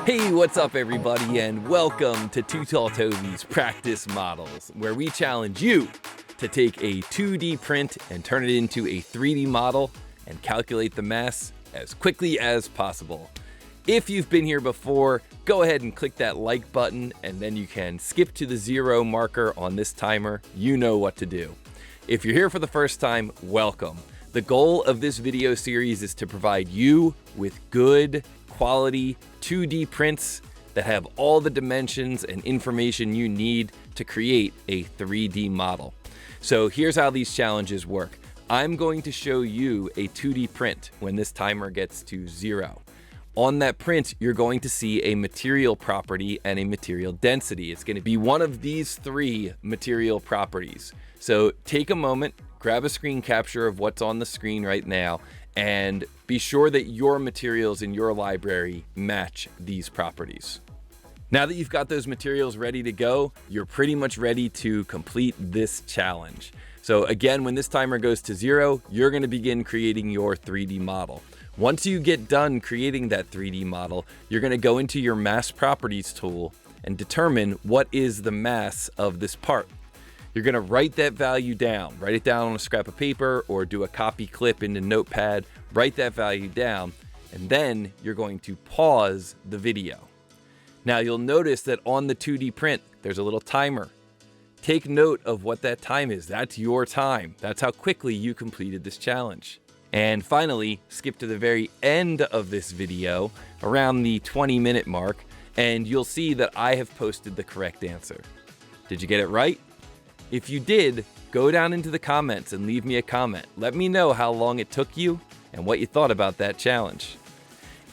Hey, what's up everybody, and welcome to TooTallToby's Practice Models, where we challenge you to take a 2D print and turn it into a 3D model and calculate the mass as quickly as possible. If you've been here before, go ahead and click that like button, and then you can skip to the 0 marker on this timer. You know what to do. If you're here for the first time, welcome. The goal of this video series is to provide you with good quality 2D prints that have all the dimensions and information you need to create a 3D model. So here's how these challenges work. I'm going to show you a 2D print when this timer gets to 0. On that print, you're going to see a material property and a material density. It's going to be one of these 3 material properties. So take a moment, grab a screen capture of what's on the screen right now, and be sure that your materials in your library match these properties. Now that you've got those materials ready to go, you're pretty much ready to complete this challenge. So again, when this timer goes to 0, you're going to begin creating your 3D model. Once you get done creating that 3D model, you're going to go into your mass properties tool and determine what is the mass of this part. You're going to write that value down. Write it down on a scrap of paper or do a copy clip into Notepad. Write that value down, and then you're going to pause the video. Now you'll notice that on the 2D print, there's a little timer. Take note of what that time is. That's your time. That's how quickly you completed this challenge. And finally, skip to the very end of this video, around the 20-minute mark, and you'll see that I have posted the correct answer. Did you get it right? If you did, go down into the comments and leave me a comment. Let me know how long it took you and what you thought about that challenge.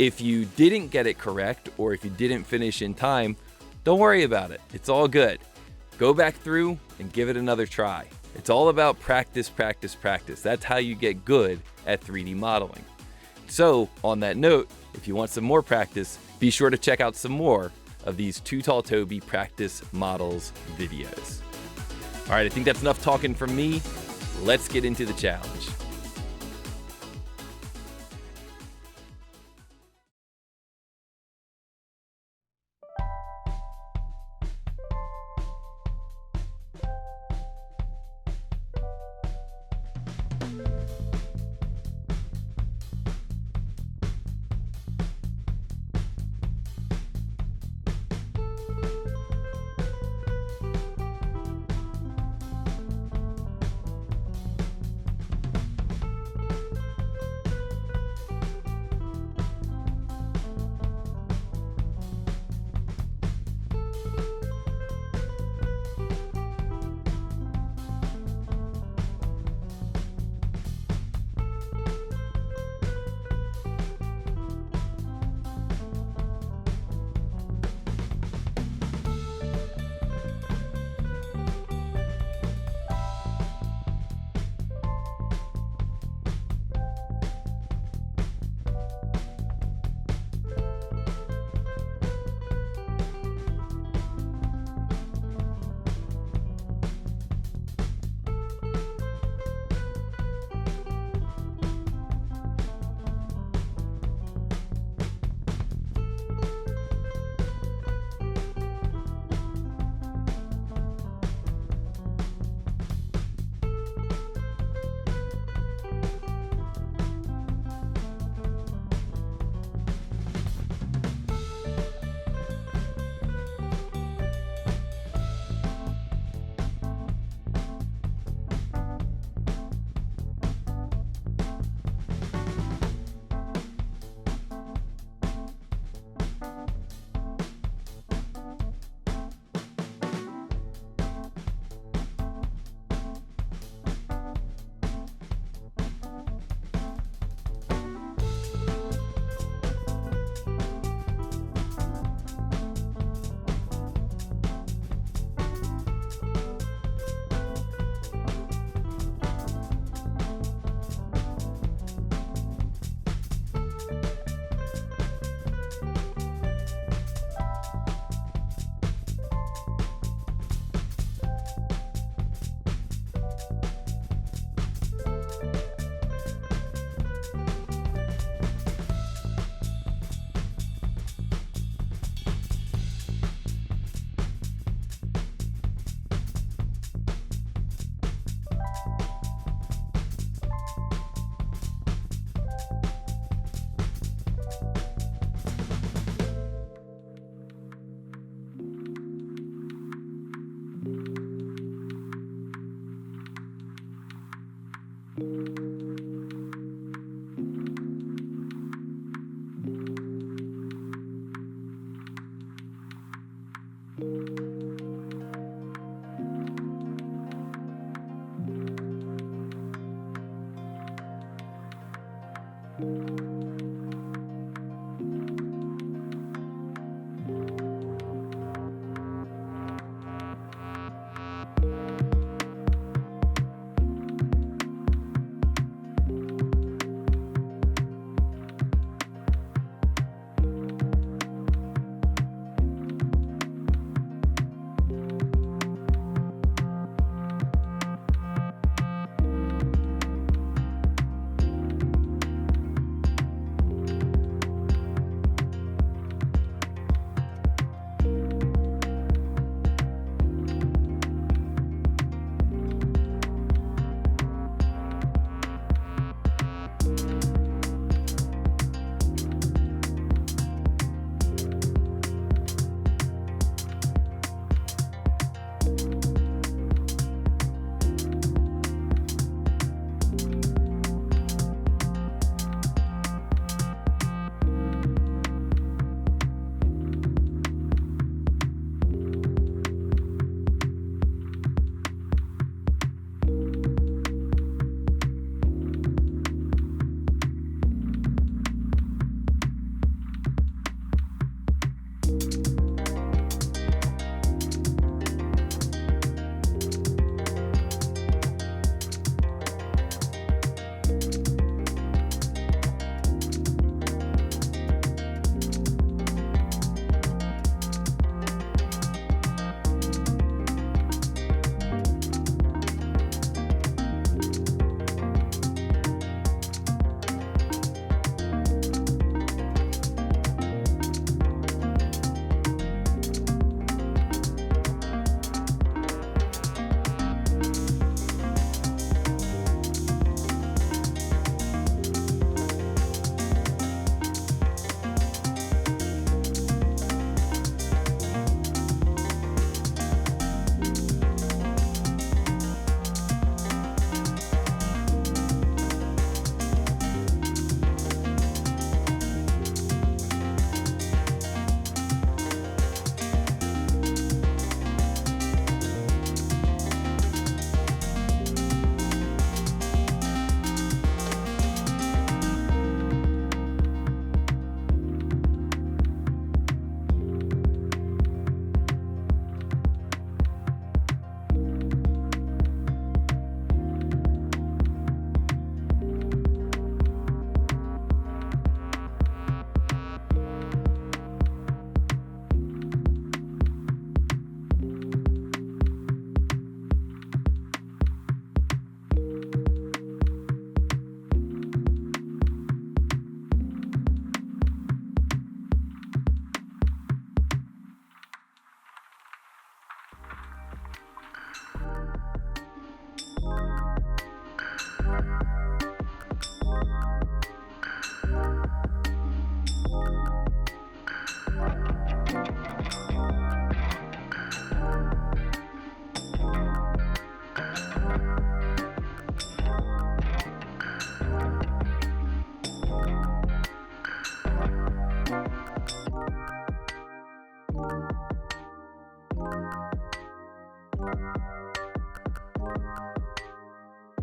If you didn't get it correct, or if you didn't finish in time, don't worry about it. It's all good. Go back through and give it another try. It's all about practice, practice, practice. That's how you get good at 3D modeling. So on that note, if you want some more practice, be sure to check out some more of these TooTallToby practice models videos. All right, I think that's enough talking from me. Let's get into the challenge.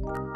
Thank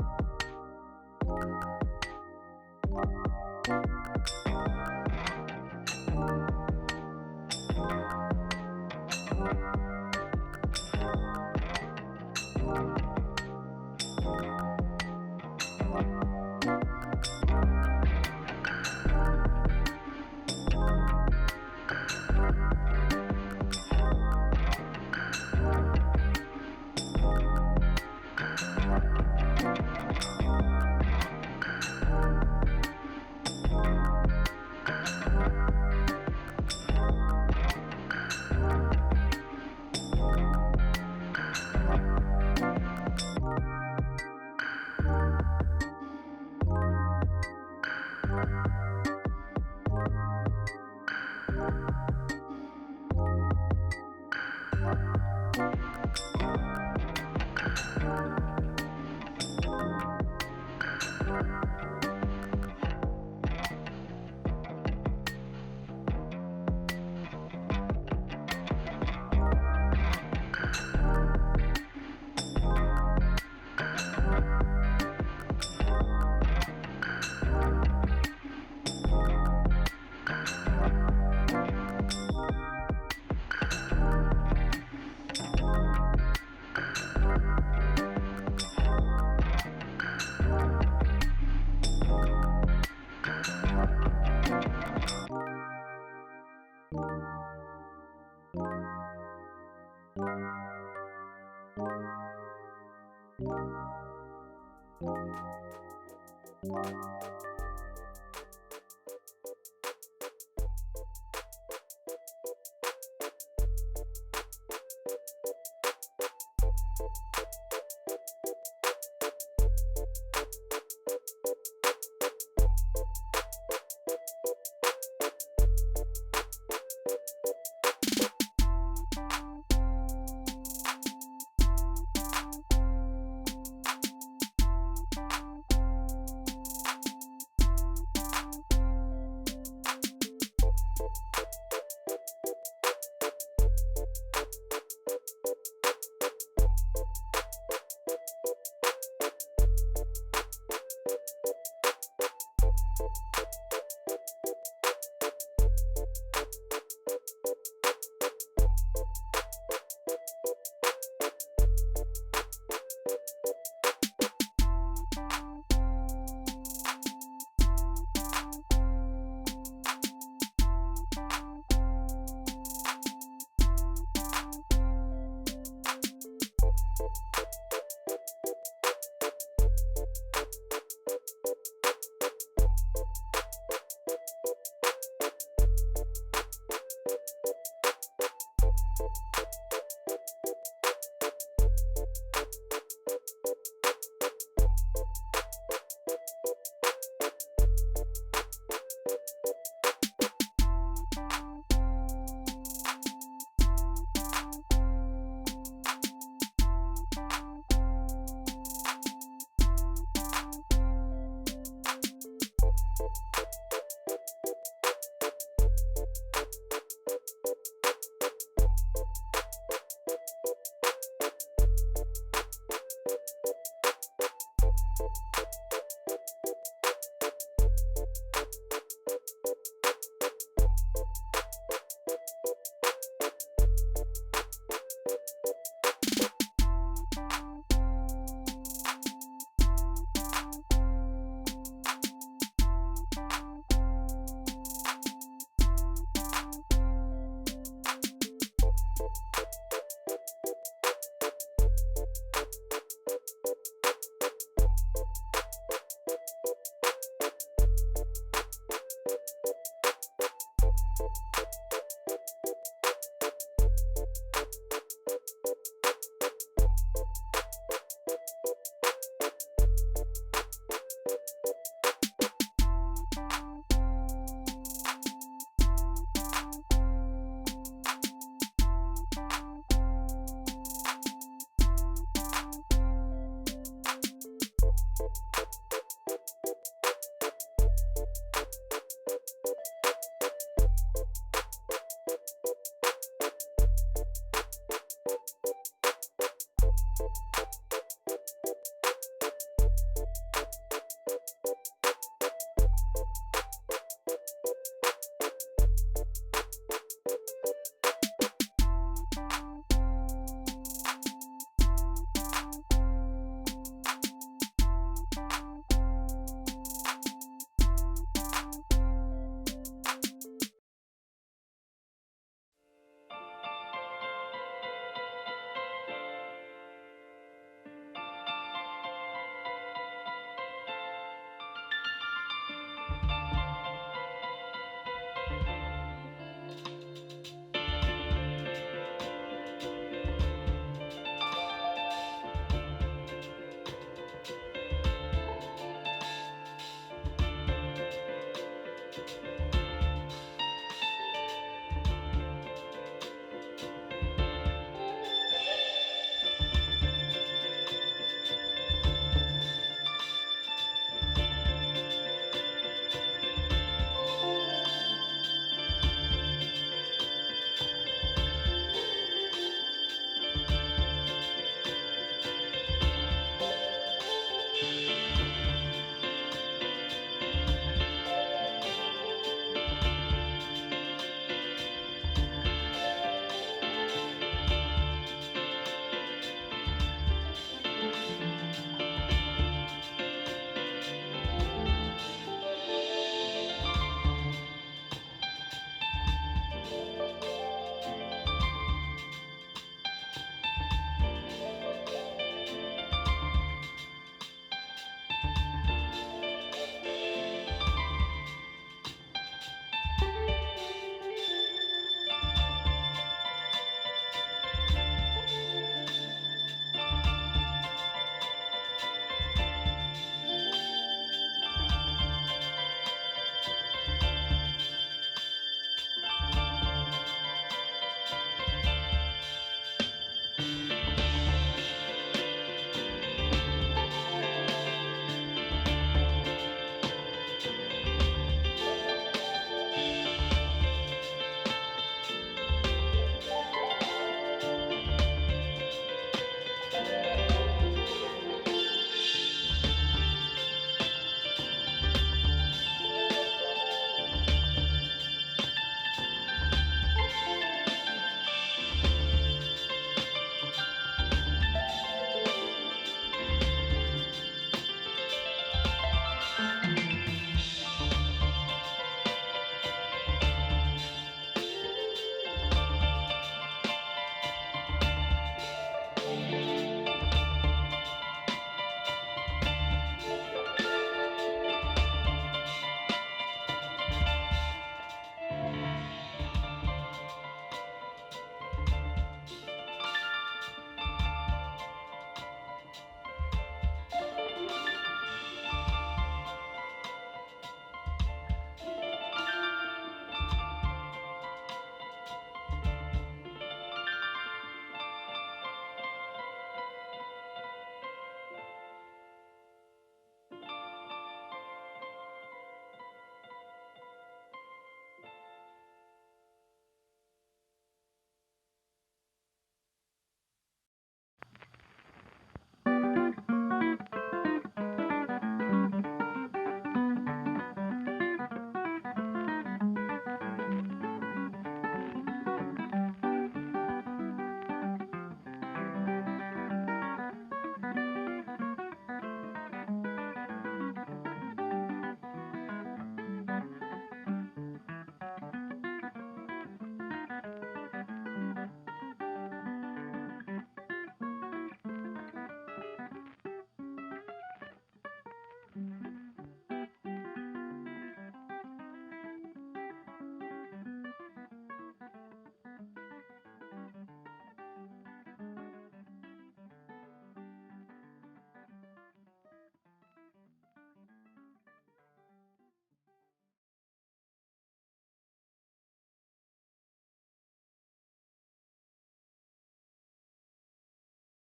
you.